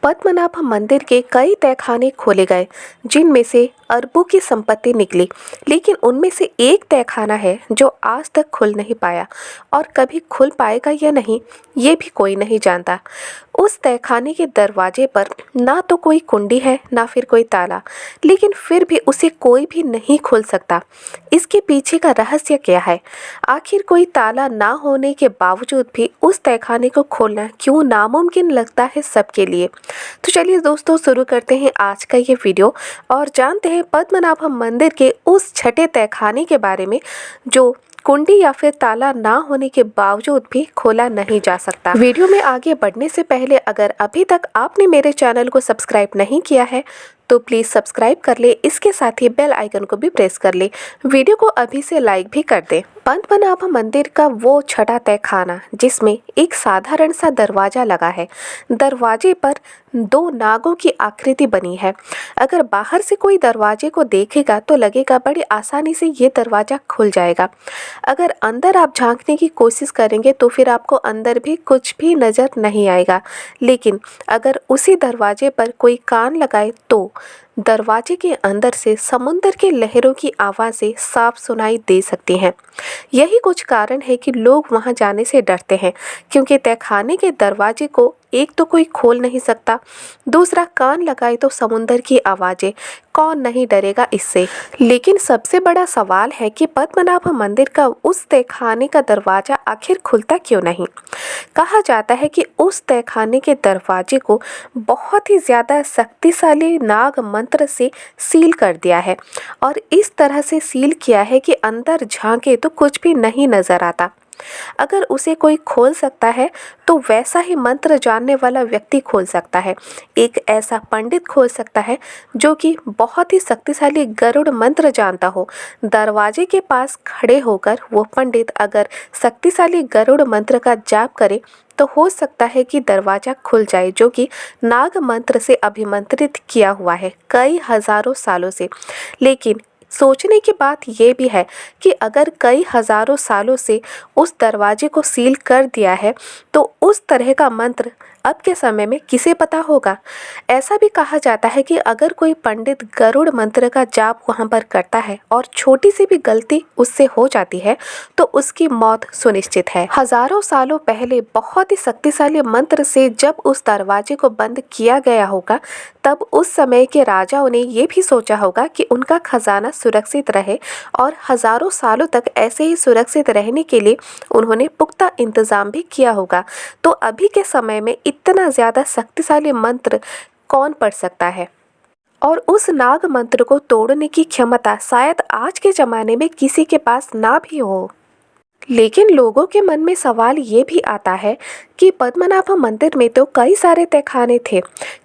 पद्मनाभ मंदिर के कई तहखाने खोले गए, जिनमें से अरबों की संपत्ति निकली, लेकिन उनमें से एक तहखाना है जो आज तक खुल नहीं पाया और कभी खुल पाएगा या नहीं, ये भी कोई नहीं जानता। उस तहखाने के दरवाजे पर ना तो कोई कुंडी है, ना फिर कोई ताला, लेकिन फिर भी उसे कोई भी नहीं खोल सकता। इसके पीछे का रहस्य क्या है? आखिर कोई ताला ना होने के बावजूद भी उस तहखाने को खोलना क्यों नामुमकिन लगता है सबके लिए? तो चलिए दोस्तों, शुरू करते हैं आज का ये वीडियो और जानते हैं पद्मनाभ मंदिर के उस छठे तहखाने के बारे में जो कुंडी या फिर ताला ना होने के बावजूद भी खोला नहीं जा सकता। वीडियो में आगे बढ़ने से पहले अगर अभी तक आपने मेरे चैनल को सब्सक्राइब नहीं किया है तो प्लीज़ सब्सक्राइब कर ले, इसके साथ ही बेल आइकन को भी प्रेस कर ले, वीडियो को अभी से लाइक भी कर दे। पद्मनाभ मंदिर का वो छठा तहखाना जिसमें एक साधारण सा दरवाजा लगा है। दरवाजे पर दो नागों की आकृति बनी है। अगर बाहर से कोई दरवाजे को देखेगा तो लगेगा बड़ी आसानी से ये दरवाज़ा खुल जाएगा। अगर अंदर आप झांकने की कोशिश करेंगे तो फिर आपको अंदर भी कुछ भी नज़र नहीं आएगा, लेकिन अगर उसी दरवाजे पर कोई कान लगाए तो दरवाजे के अंदर से समुद्र की लहरों की आवाज़ें साफ सुनाई दे सकती हैं। यही कुछ कारण है कि लोग वहां जाने से डरते हैं, क्योंकि तहखाने के दरवाजे को एक तो कोई खोल नहीं सकता, दूसरा कान लगाए तो समुद्र की आवाज़ें, कौन नहीं डरेगा इससे। लेकिन सबसे बड़ा सवाल है कि पद्मनाभ मंदिर का उस तहखाने का दरवाज़ा आखिर खुलता क्यों नहीं? कहा जाता है कि उस तहखाने के दरवाजे को बहुत ही ज़्यादा शक्तिशाली नाग मंत्र से सील कर दिया है और इस तरह से सील किया है कि अंदर झांके तो कुछ भी नहीं नज़र आता। अगर उसे कोई खोल सकता है तो वैसा ही मंत्र जानने वाला व्यक्ति खोल सकता है। एक ऐसा पंडित खोल सकता है जो कि बहुत ही शक्तिशाली गरुड़ मंत्र जानता हो। दरवाजे के पास खड़े होकर वो पंडित अगर शक्तिशाली गरुड़ मंत्र का जाप करे तो हो सकता है कि दरवाज़ा खुल जाए, जो कि नाग मंत्र से अभिमंत्रित किया हुआ है कई हजारों सालों से। लेकिन सोचने की बात यह भी है कि अगर कई हजारों सालों से उस दरवाजे को सील कर दिया है तो उस तरह का मंत्र अब के समय में किसे पता होगा? ऐसा भी कहा जाता है कि अगर कोई पंडित गरुड़ मंत्र का जाप वहां पर करता है और छोटी सी भी गलती उससे हो जाती है तो उसकी मौत सुनिश्चित है। हजारों सालों पहले बहुत ही शक्तिशाली मंत्र से जब उस दरवाजे को बंद किया गया होगा, तब उस समय के राजाओं ने ये भी सोचा होगा कि उनका खजाना सुरक्षित रहे और हजारों सालों तक ऐसे ही सुरक्षित रहने के लिए उन्होंने पुख्ता इंतजाम भी किया होगा। तो अभी के समय में इतना ज़्यादा शक्तिशाली मंत्र कौन पढ़ सकता है? और उस नाग मंत्र को तोड़ने की क्षमता शायद आज के ज़माने में किसी के पास ना भी हो। लेकिन लोगों के मन में सवाल ये भी आता है कि पद्मनाभ मंदिर में तो कई सारे तहखाने थे,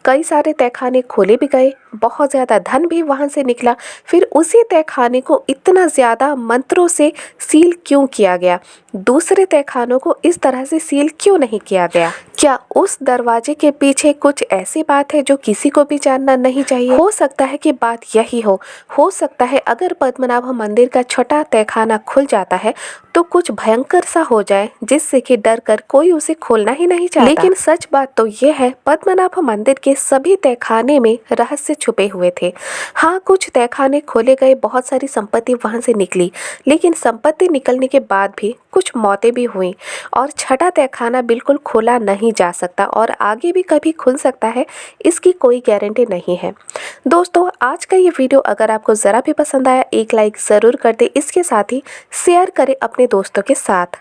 कई सारे तहखाने खोले भी गए, बहुत ज़्यादा धन भी वहाँ से निकला, फिर उसी तहखाने को इतना ज़्यादा मंत्रों से सील क्यों किया गया? दूसरे तहखानों को इस तरह से सील क्यों नहीं किया गया? क्या उस दरवाजे के पीछे कुछ ऐसी बात है जो किसी को भी जानना नहीं चाहिए? हो सकता है कि बात यही हो सकता है अगर पद्मनाभ मंदिर का छठा तहखाना खुल जाता है तो कुछ भयंकर सा हो जाए जिससे कि डर कर कोई उसे खोलना ही नहीं चाहता। लेकिन सच बात तो ये है, पद्मनाभ मंदिर के सभी तहखाने में रहस्य छुपे हुए थे। हाँ, कुछ तहखाने खोले गए, बहुत सारी संपत्ति वहां से निकली, लेकिन संपत्ति निकलने के बाद भी कुछ मौतें भी हुई और छठा तहखाना बिल्कुल खोला नहीं जा सकता और आगे भी कभी खुल सकता है, इसकी कोई गारंटी नहीं है। दोस्तों, आज का ये वीडियो अगर आपको ज़रा भी पसंद आया एक लाइक ज़रूर कर दे, इसके साथ ही शेयर करें अपने दोस्तों के साथ।